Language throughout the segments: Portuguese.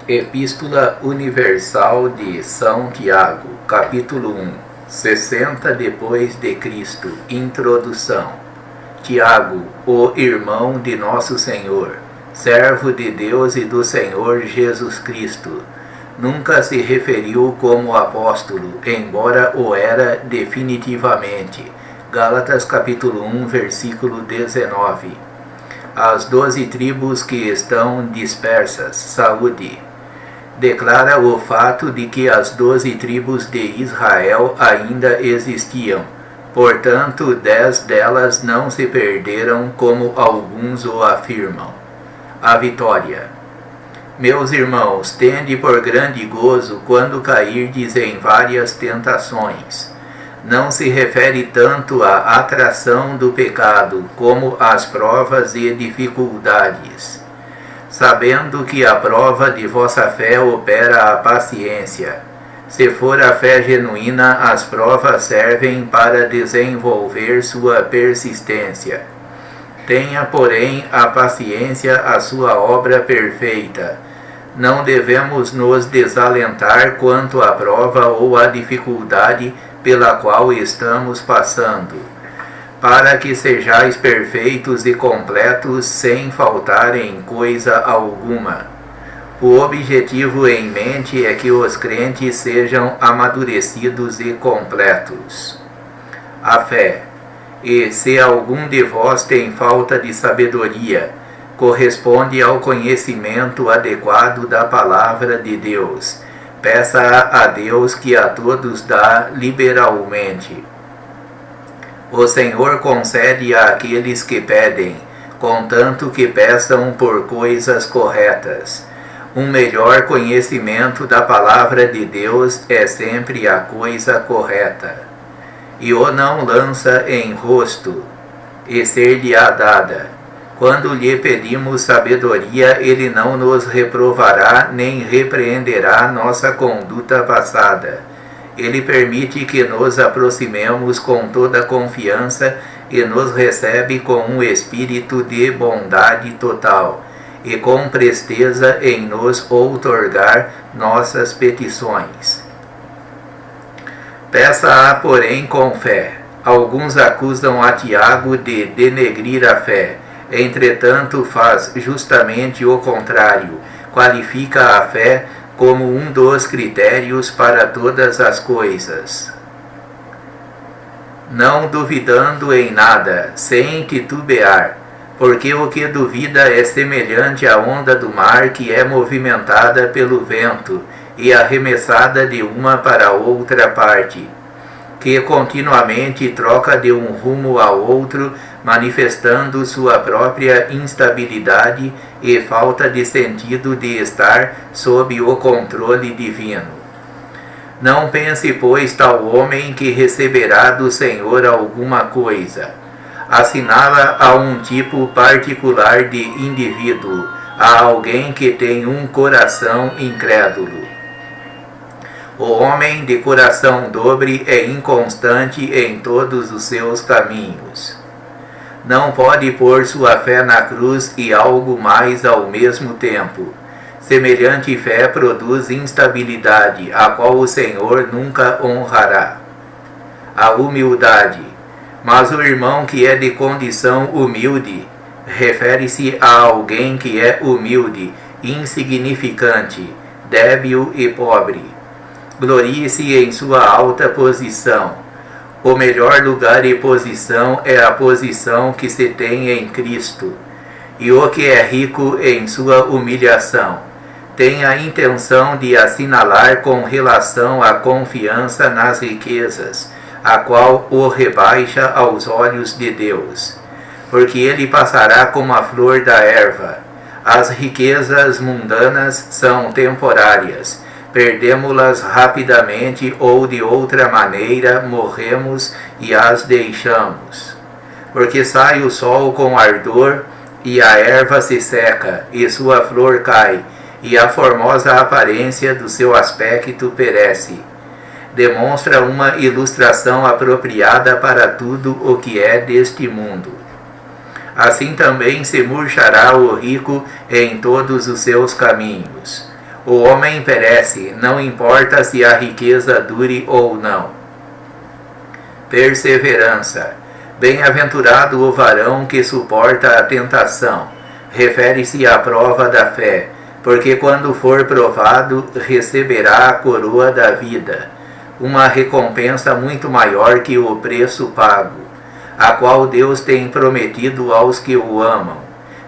Epístola Universal de São Tiago, capítulo 1, 60 depois de Cristo, Introdução. Tiago, o irmão de nosso Senhor, servo de Deus e do Senhor Jesus Cristo, nunca se referiu como apóstolo, embora o era definitivamente. Gálatas capítulo 1, versículo 19. As 12 tribos que estão dispersas, saúde. Declara o fato de que as 12 tribos de Israel ainda existiam. Portanto, 10 delas não se perderam, como alguns o afirmam. A vitória. Meus irmãos, tende por grande gozo quando cairdes em várias tentações. Não se refere tanto à atração do pecado, como às provas e dificuldades, sabendo que a prova de vossa fé opera a paciência. Se for a fé genuína, as provas servem para desenvolver sua persistência. Tenha, porém, a paciência a sua obra perfeita. Não devemos nos desalentar quanto à prova ou à dificuldade pela qual estamos passando, para que sejais perfeitos e completos sem faltar em coisa alguma. O objetivo em mente é que os crentes sejam amadurecidos e completos. A fé. E se algum de vós tem falta de sabedoria, corresponde ao conhecimento adequado da palavra de Deus. Peça a Deus, que a todos dá liberalmente. O Senhor concede àqueles que pedem, contanto que peçam por coisas corretas. Um melhor conhecimento da palavra de Deus é sempre a coisa correta. E o não lança em rosto, e ser-lhe-á dada. Quando lhe pedimos sabedoria, ele não nos reprovará nem repreenderá nossa conduta passada. Ele permite que nos aproximemos com toda confiança e nos recebe com um espírito de bondade total e com presteza em nos outorgar nossas petições. Peça-a, porém, com fé. Alguns acusam a Tiago de denegrir a fé. Entretanto, faz justamente o contrário. Qualifica a fé como um dos critérios para todas as coisas, não duvidando em nada, sem titubear, porque o que duvida é semelhante à onda do mar que é movimentada pelo vento e arremessada de uma para outra parte, que continuamente troca de um rumo ao outro, manifestando sua própria instabilidade e falta de sentido de estar sob o controle divino. Não pense, pois, tal homem que receberá do Senhor alguma coisa. Assinala a um tipo particular de indivíduo, a alguém que tem um coração incrédulo. O homem de coração dobre é inconstante em todos os seus caminhos. Não pode pôr sua fé na cruz e algo mais ao mesmo tempo. Semelhante fé produz instabilidade, a qual o Senhor nunca honrará. A humildade. Mas o irmão que é de condição humilde, refere-se a alguém que é humilde, insignificante, débil e pobre. Glorie-se em sua alta posição. O melhor lugar e posição é a posição que se tem em Cristo. E o que é rico em sua humilhação tem a intenção de assinalar com relação à confiança nas riquezas, a qual o rebaixa aos olhos de Deus, porque ele passará como a flor da erva. As riquezas mundanas são temporárias. Perdemo-las rapidamente ou de outra maneira morremos e as deixamos. Porque sai o sol com ardor e a erva se seca e sua flor cai e a formosa aparência do seu aspecto perece. Demonstra uma ilustração apropriada para tudo o que é deste mundo. Assim também se murchará o rico em todos os seus caminhos. O homem perece, não importa se a riqueza dure ou não. Perseverança. Bem-aventurado o varão que suporta a tentação. Refere-se à prova da fé, porque quando for provado, receberá a coroa da vida, uma recompensa muito maior que o preço pago, a qual Deus tem prometido aos que o amam.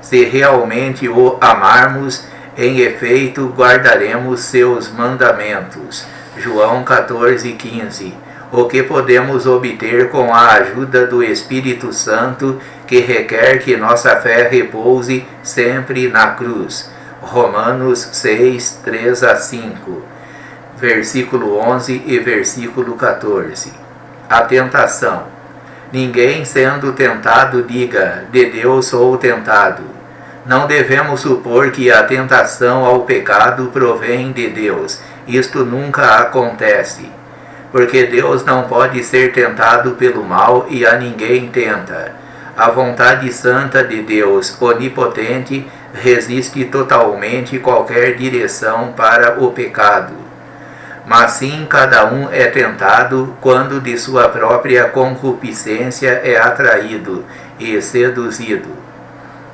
Se realmente o amarmos, em efeito guardaremos seus mandamentos. João 14:15. O que podemos obter com a ajuda do Espírito Santo, que requer que nossa fé repouse sempre na cruz. Romanos 6, 3-5, versículo 11 e versículo 14. A tentação. Ninguém sendo tentado diga, de Deus sou tentado. Não devemos supor que a tentação ao pecado provém de Deus. Isto nunca acontece. Porque Deus não pode ser tentado pelo mal e a ninguém tenta. A vontade santa de Deus, onipotente, resiste totalmente qualquer direção para o pecado. Mas sim cada um é tentado quando de sua própria concupiscência é atraído e seduzido.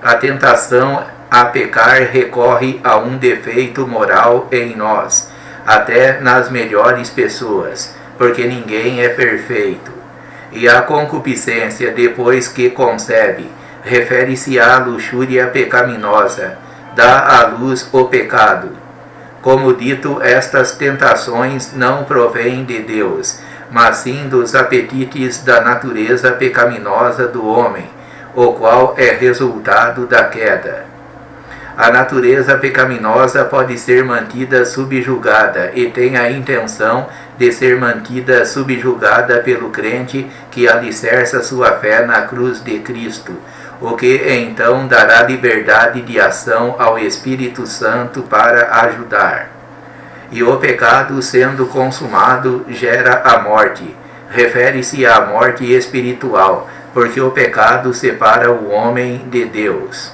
A tentação a pecar recorre a um defeito moral em nós, até nas melhores pessoas, porque ninguém é perfeito. E a concupiscência, depois que concebe, refere-se à luxúria pecaminosa, dá à luz o pecado. Como dito, estas tentações não provêm de Deus, mas sim dos apetites da natureza pecaminosa do homem, o qual é resultado da queda. A natureza pecaminosa pode ser mantida subjugada e tem a intenção de ser mantida subjugada pelo crente que alicerça sua fé na cruz de Cristo, o que então dará liberdade de ação ao Espírito Santo para ajudar. E o pecado, sendo consumado, gera a morte. Refere-se à morte espiritual, porque o pecado separa o homem de Deus.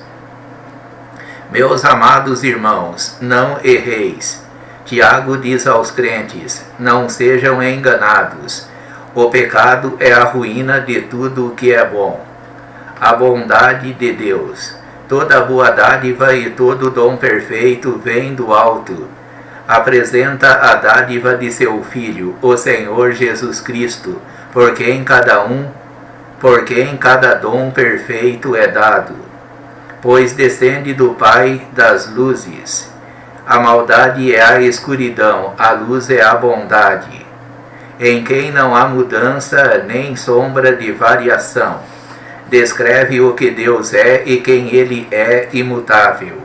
Meus amados irmãos, não erreis. Tiago diz aos crentes, não sejam enganados. O pecado é a ruína de tudo o que é bom. A bondade de Deus. Toda boa dádiva e todo dom perfeito vem do alto. Apresenta a dádiva de seu Filho, o Senhor Jesus Cristo, por quem cada dom perfeito é dado. Pois descende do Pai das luzes. A maldade é a escuridão, a luz é a bondade, em quem não há mudança nem sombra de variação. Descreve o que Deus é e quem Ele é imutável,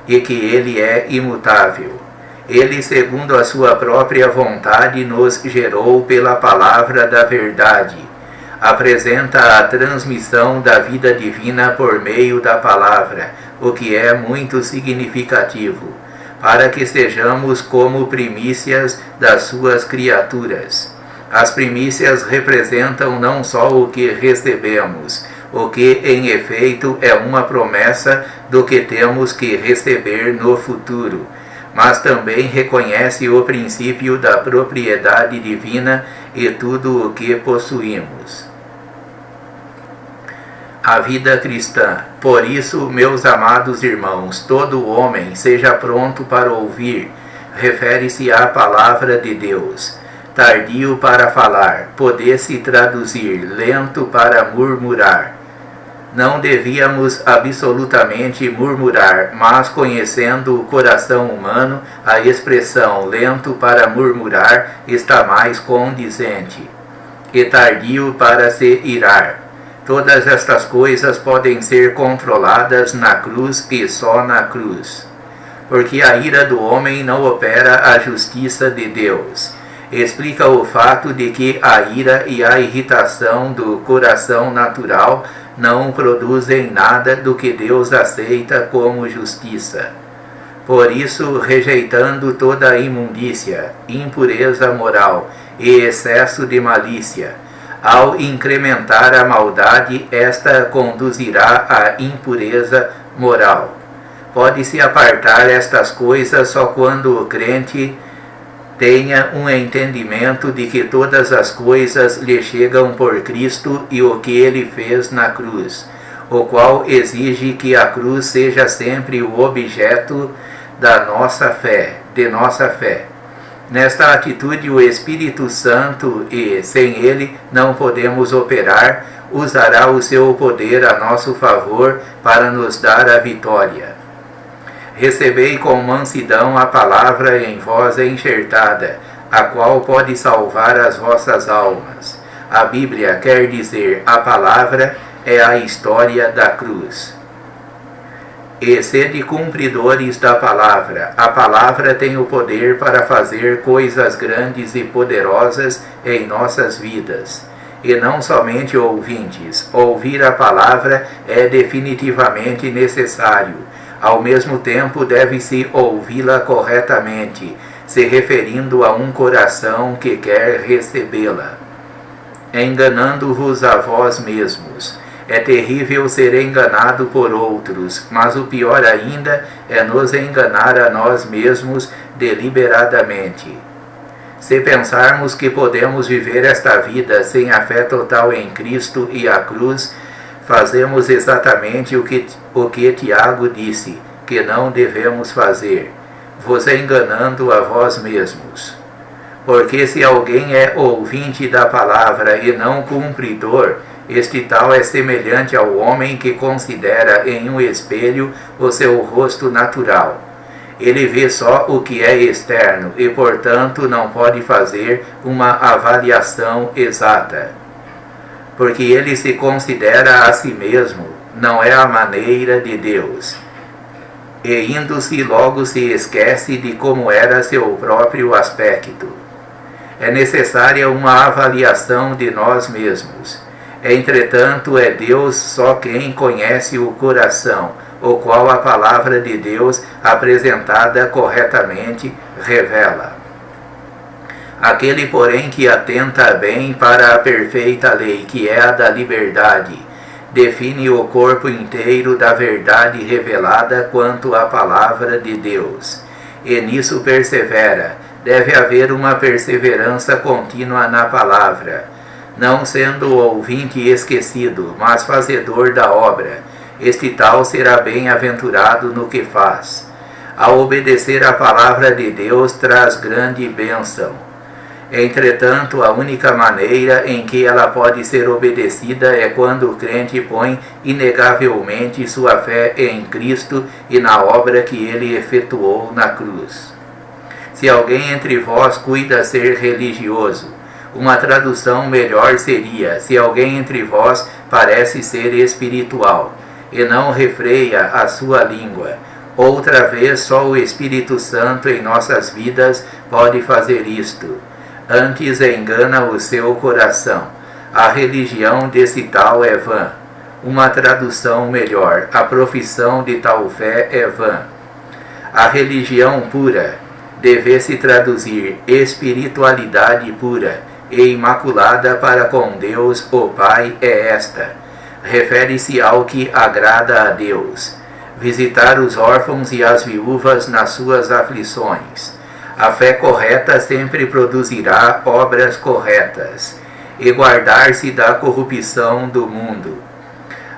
e que Ele é imutável. Ele, segundo a sua própria vontade, nos gerou pela palavra da verdade. Apresenta a transmissão da vida divina por meio da palavra, o que é muito significativo, para que sejamos como primícias das suas criaturas. As primícias representam não só o que recebemos, o que em efeito é uma promessa do que temos que receber no futuro, mas também reconhece o princípio da propriedade divina e tudo o que possuímos. A vida cristã. Por isso, meus amados irmãos, todo homem seja pronto para ouvir. Refere-se à palavra de Deus. Tardio para falar, poder-se traduzir, lento para murmurar. Não devíamos absolutamente murmurar, mas conhecendo o coração humano, a expressão lento para murmurar está mais condizente. E tardio para se irar. Todas estas coisas podem ser controladas na cruz e só na cruz. Porque a ira do homem não opera a justiça de Deus. Explica o fato de que a ira e a irritação do coração natural não produzem nada do que Deus aceita como justiça. Por isso, rejeitando toda imundícia, impureza moral e excesso de malícia, ao incrementar a maldade, esta conduzirá à impureza moral. Pode-se apartar estas coisas só quando o crente tenha um entendimento de que todas as coisas lhe chegam por Cristo e o que ele fez na cruz, o qual exige que a cruz seja sempre o objeto da nossa fé, de nossa fé. Nesta atitude, o Espírito Santo, e sem ele não podemos operar, usará o seu poder a nosso favor para nos dar a vitória. Recebei com mansidão a palavra em vós enxertada, a qual pode salvar as vossas almas. A Bíblia quer dizer a palavra é a história da cruz. E sede cumpridores da palavra. A palavra tem o poder para fazer coisas grandes e poderosas em nossas vidas. E não somente ouvintes. Ouvir a palavra é definitivamente necessário. Ao mesmo tempo, deve-se ouvi-la corretamente, se referindo a um coração que quer recebê-la. Enganando-vos a vós mesmos. É terrível ser enganado por outros, mas o pior ainda é nos enganar a nós mesmos deliberadamente. Se pensarmos que podemos viver esta vida sem a fé total em Cristo e a cruz, fazemos exatamente o que Tiago disse, que não devemos fazer, vos enganando a vós mesmos. Porque se alguém é ouvinte da palavra e não cumpridor, este tal é semelhante ao homem que considera em um espelho o seu rosto natural. Ele vê só o que é externo e, portanto, não pode fazer uma avaliação exata. Porque ele se considera a si mesmo, não é a maneira de Deus. E indo-se logo se esquece de como era seu próprio aspecto. É necessária uma avaliação de nós mesmos. Entretanto, é Deus só quem conhece o coração, o qual a palavra de Deus, apresentada corretamente, revela. Aquele, porém, que atenta bem para a perfeita lei, que é a da liberdade, define o corpo inteiro da verdade revelada quanto à palavra de Deus, e nisso persevera. Deve haver uma perseverança contínua na palavra, não sendo o ouvinte esquecido, mas fazedor da obra. Este tal será bem-aventurado no que faz. Ao obedecer à palavra de Deus traz grande bênção. Entretanto, a única maneira em que ela pode ser obedecida é quando o crente põe inegavelmente sua fé em Cristo e na obra que ele efetuou na cruz. Se alguém entre vós cuida ser religioso, uma tradução melhor seria: se alguém entre vós parece ser espiritual, e não refreia a sua língua. Outra vez, só o Espírito Santo em nossas vidas pode fazer isto. Antes engana o seu coração. A religião desse tal é vã. Uma tradução melhor: a profissão de tal fé é vã. A religião pura deve-se traduzir espiritualidade pura e imaculada para com Deus o Pai é esta. Refere-se ao que agrada a Deus. Visitar os órfãos e as viúvas nas suas aflições. A fé correta sempre produzirá obras corretas. E guardar-se da corrupção do mundo.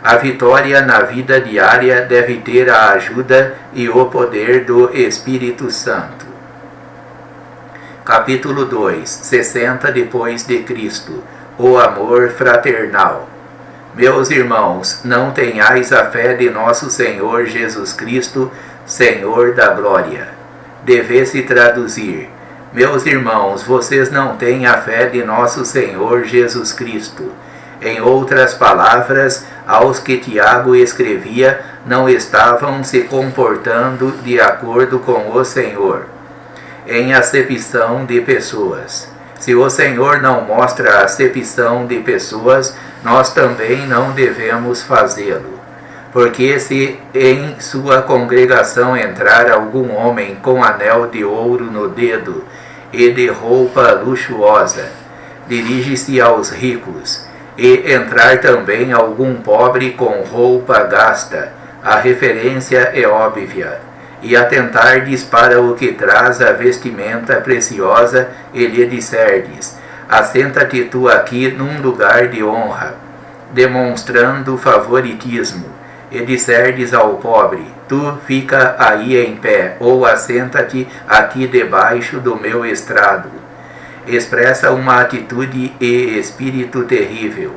A vitória na vida diária deve ter a ajuda e o poder do Espírito Santo. Capítulo 2, 60 depois de Cristo. O amor fraternal. Meus irmãos, não tenhais a fé de nosso Senhor Jesus Cristo, Senhor da glória. Deve-se traduzir: meus irmãos, vocês não têm a fé de nosso Senhor Jesus Cristo. Em outras palavras, aos que Tiago escrevia, não estavam se comportando de acordo com o Senhor em acepção de pessoas. Se o Senhor não mostra a acepção de pessoas, nós também não devemos fazê-lo. Porque se em sua congregação entrar algum homem com anel de ouro no dedo e de roupa luxuosa, dirige-se aos ricos, e entrar também algum pobre com roupa gasta, A referência é óbvia. E atentardes para o que traz a vestimenta preciosa, e lhe disserdes: assenta-te tu aqui num lugar de honra, demonstrando favoritismo, e disserdes ao pobre: tu fica aí em pé, ou assenta-te aqui debaixo do meu estrado, expressa uma atitude e espírito terrível.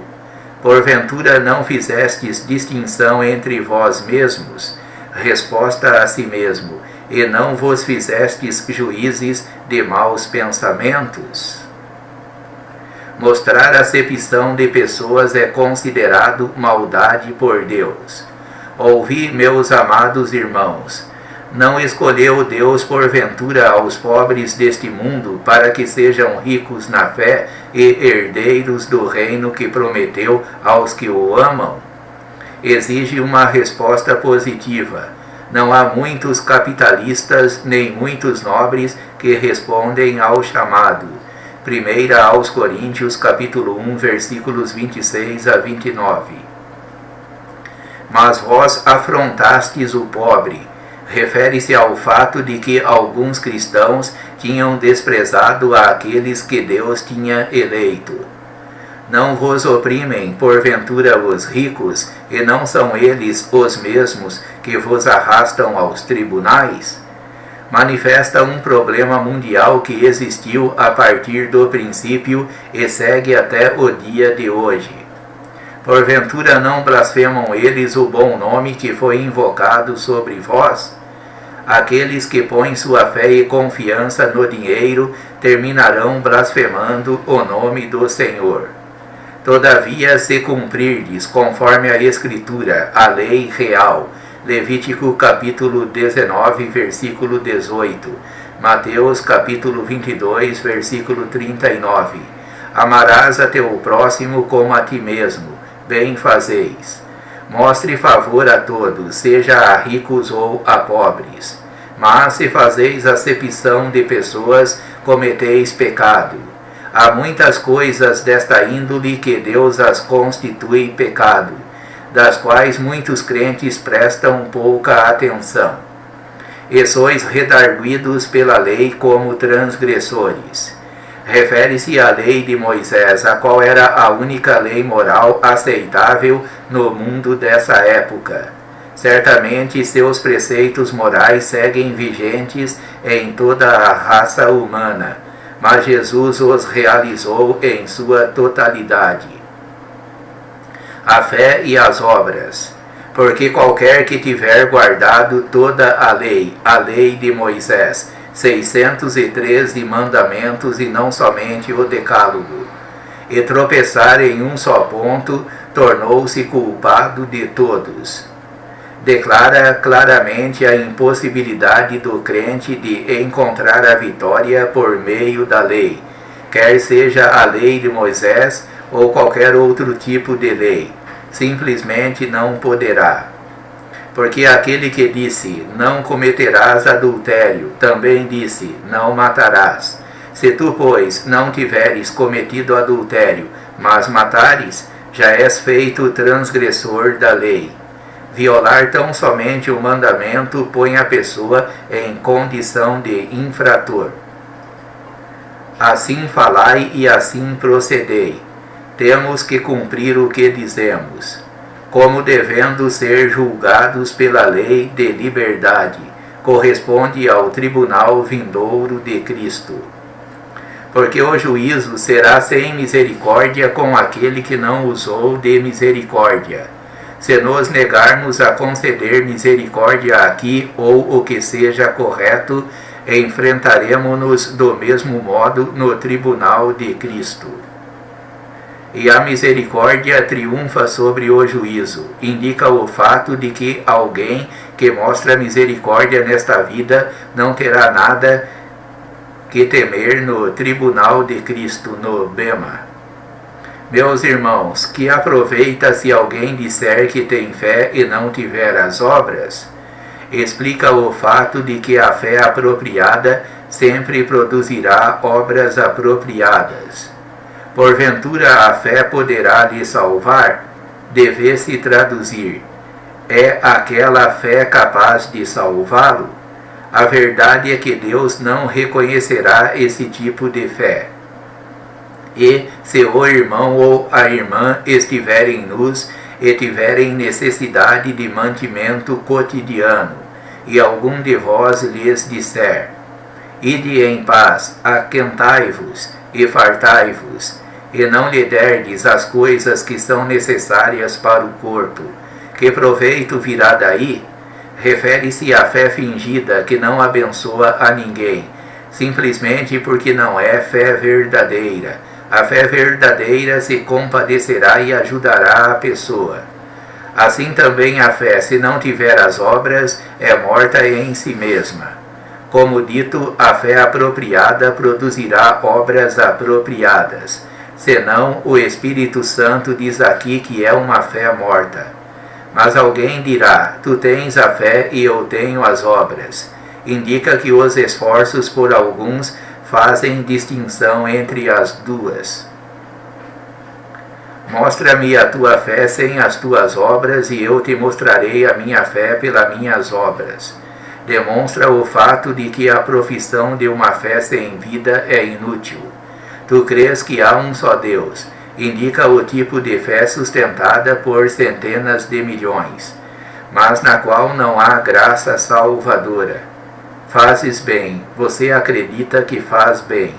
Porventura não fizestes distinção entre vós mesmos? Resposta a si mesmo: e não vos fizestes juízes de maus pensamentos? Mostrar acepção de pessoas é considerado maldade por Deus. Ouvi, meus amados irmãos, não escolheu Deus porventura aos pobres deste mundo para que sejam ricos na fé e herdeiros do reino que prometeu aos que o amam? Exige uma resposta positiva. Não há muitos capitalistas nem muitos nobres que respondem ao chamado. 1 aos Coríntios, capítulo 1, versículos 26 a 29. Mas vós afrontastes o pobre. Refere-se ao fato de que alguns cristãos tinham desprezado aqueles que Deus tinha eleito. Não vos oprimem, porventura, os ricos, e não são eles os mesmos que vos arrastam aos tribunais? Manifesta um problema mundial que existiu a partir do princípio e segue até o dia de hoje. Porventura não blasfemam eles o bom nome que foi invocado sobre vós? Aqueles que põem sua fé e confiança no dinheiro terminarão blasfemando o nome do Senhor. Todavia, se cumprirdes, conforme a Escritura, a lei real, Levítico capítulo 19, versículo 18, Mateus capítulo 22, versículo 39, amarás a teu próximo como a ti mesmo, bem fazeis. Mostre favor a todos, seja a ricos ou a pobres. Mas se fazeis acepção de pessoas, cometeis pecado. Há muitas coisas desta índole que Deus as constitui pecado, das quais muitos crentes prestam pouca atenção. E sois redarguidos pela lei como transgressores. Refere-se à lei de Moisés, a qual era a única lei moral aceitável no mundo dessa época. Certamente seus preceitos morais seguem vigentes em toda a raça humana, mas Jesus os realizou em sua totalidade. A fé e as obras. Porque qualquer que tiver guardado toda a lei de Moisés, 613 mandamentos e não somente o decálogo, e tropeçar em um só ponto, tornou-se culpado de todos. Declara claramente a impossibilidade do crente de encontrar a vitória por meio da lei, quer seja a lei de Moisés ou qualquer outro tipo de lei. Simplesmente não poderá. Porque aquele que disse, não cometerás adultério, também disse, não matarás. Se tu, pois, não tiveres cometido adultério, mas matares, já és feito transgressor da lei. Violar tão somente o mandamento põe a pessoa em condição de infrator. Assim falai e assim procedei. Temos que cumprir o que dizemos, como devendo ser julgados pela lei de liberdade, corresponde ao tribunal vindouro de Cristo. Porque o juízo será sem misericórdia com aquele que não usou de misericórdia. Se nos negarmos a conceder misericórdia aqui ou o que seja correto, enfrentaremos-nos do mesmo modo no tribunal de Cristo. E a misericórdia triunfa sobre o juízo. Indica o fato de que alguém que mostra misericórdia nesta vida não terá nada que temer no tribunal de Cristo, no Bema. Meus irmãos, que aproveita se alguém disser que tem fé e não tiver as obras? Explica o fato de que a fé apropriada sempre produzirá obras apropriadas. Porventura a fé poderá lhe salvar? Deve-se traduzir: é aquela fé capaz de salvá-lo? A verdade é que Deus não reconhecerá esse tipo de fé. E se o irmão ou a irmã estiverem nus e tiverem necessidade de mantimento cotidiano, e algum de vós lhes disser: ide em paz, aquentai-vos e fartai-vos, e não lhe derdes as coisas que são necessárias para o corpo, que proveito virá daí? Refere-se à fé fingida que não abençoa a ninguém, simplesmente porque não é fé verdadeira. A fé verdadeira se compadecerá e ajudará a pessoa. Assim também a fé, se não tiver as obras, é morta em si mesma. Como dito, a fé apropriada produzirá obras apropriadas. Senão, o Espírito Santo diz aqui que é uma fé morta. Mas alguém dirá: tu tens a fé e eu tenho as obras. Indica que os esforços por alguns fazem distinção entre as duas. Mostra-me a tua fé sem as tuas obras, e eu te mostrarei a minha fé pelas minhas obras. Demonstra o fato de que a profissão de uma fé sem vida é inútil. Tu crês que há um só Deus. Indica o tipo de fé sustentada por centenas de milhões, mas na qual não há graça salvadora. Fazes bem, você acredita que faz bem.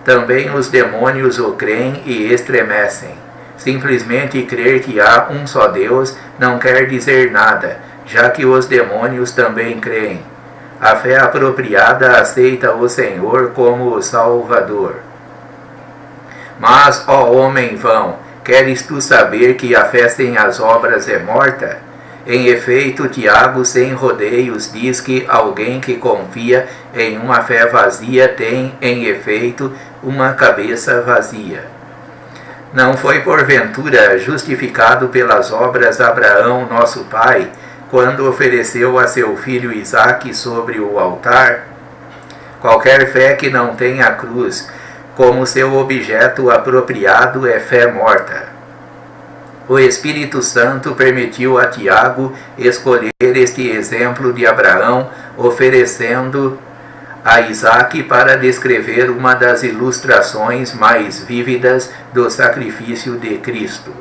Também os demônios o creem e estremecem. Simplesmente crer que há um só Deus não quer dizer nada, já que os demônios também creem. A fé apropriada aceita o Senhor como o Salvador. Mas, ó homem vão, queres tu saber que a fé sem as obras é morta? Em efeito, Tiago, sem rodeios, diz que alguém que confia em uma fé vazia tem, em efeito, uma cabeça vazia. Não foi porventura justificado pelas obras Abraão, nosso pai, quando ofereceu a seu filho Isaque sobre o altar? Qualquer fé que não tenha a cruz como seu objeto apropriado é fé morta. O Espírito Santo permitiu a Tiago escolher este exemplo de Abraão, oferecendo a Isaque para descrever uma das ilustrações mais vívidas do sacrifício de Cristo.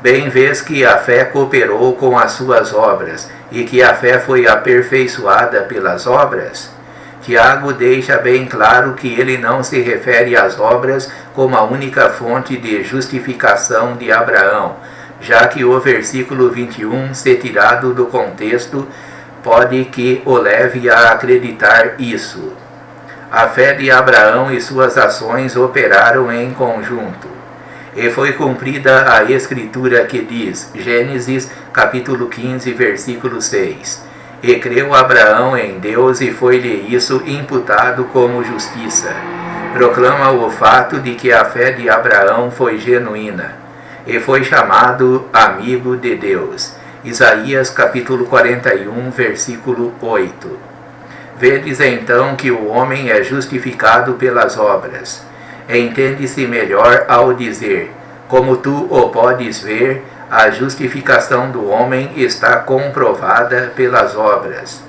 Bem vês que a fé cooperou com as suas obras, e que a fé foi aperfeiçoada pelas obras. Tiago deixa bem claro que ele não se refere às obras como a única fonte de justificação de Abraão, já que o versículo 21, se tirado do contexto, pode que o leve a acreditar isso. A fé de Abraão e suas ações operaram em conjunto. E foi cumprida a escritura que diz, Gênesis capítulo 15, versículo 6. E creu Abraão em Deus e foi-lhe isso imputado como justiça. Proclama o fato de que a fé de Abraão foi genuína, e foi chamado amigo de Deus. Isaías capítulo 41, versículo 8. Vedes então que o homem é justificado pelas obras. Entende-se melhor ao dizer, como tu o podes ver, a justificação do homem está comprovada pelas obras,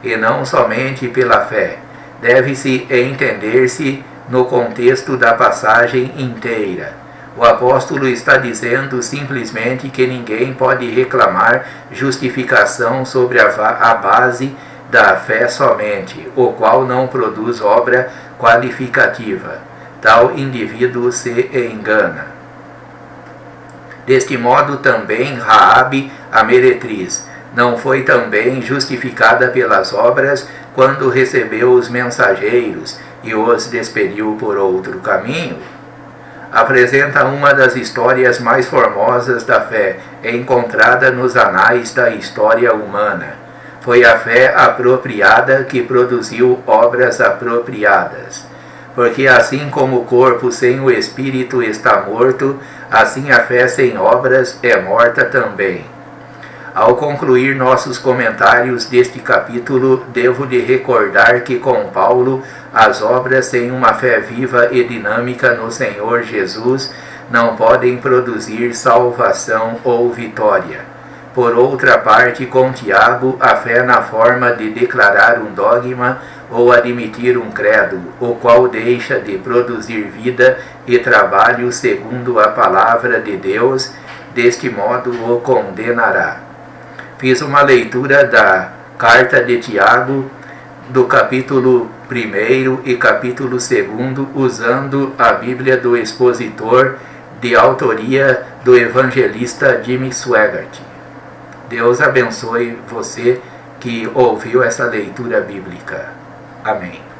e não somente pela fé. Deve-se entender-se no contexto da passagem inteira. O apóstolo está dizendo simplesmente que ninguém pode reclamar justificação sobre a base da fé somente, o qual não produz obra qualificativa. Tal indivíduo se engana. Deste modo também Raabe, a meretriz, não foi também justificada pelas obras quando recebeu os mensageiros e os despediu por outro caminho? Apresenta uma das histórias mais formosas da fé, encontrada nos anais da história humana. Foi a fé apropriada que produziu obras apropriadas. Porque assim como o corpo sem o espírito está morto, assim a fé sem obras é morta também. Ao concluir nossos comentários deste capítulo, devo lhe recordar que com Paulo, as obras sem uma fé viva e dinâmica no Senhor Jesus não podem produzir salvação ou vitória. Por outra parte, com Tiago, a fé na forma de declarar um dogma ou admitir um credo, o qual deixa de produzir vida e trabalho segundo a palavra de Deus, deste modo o condenará. Fiz uma leitura da carta de Tiago, do capítulo 1 e capítulo 2, usando a Bíblia do Expositor, de autoria do evangelista Jimmy Swaggart. Deus abençoe você que ouviu essa leitura bíblica. Amém.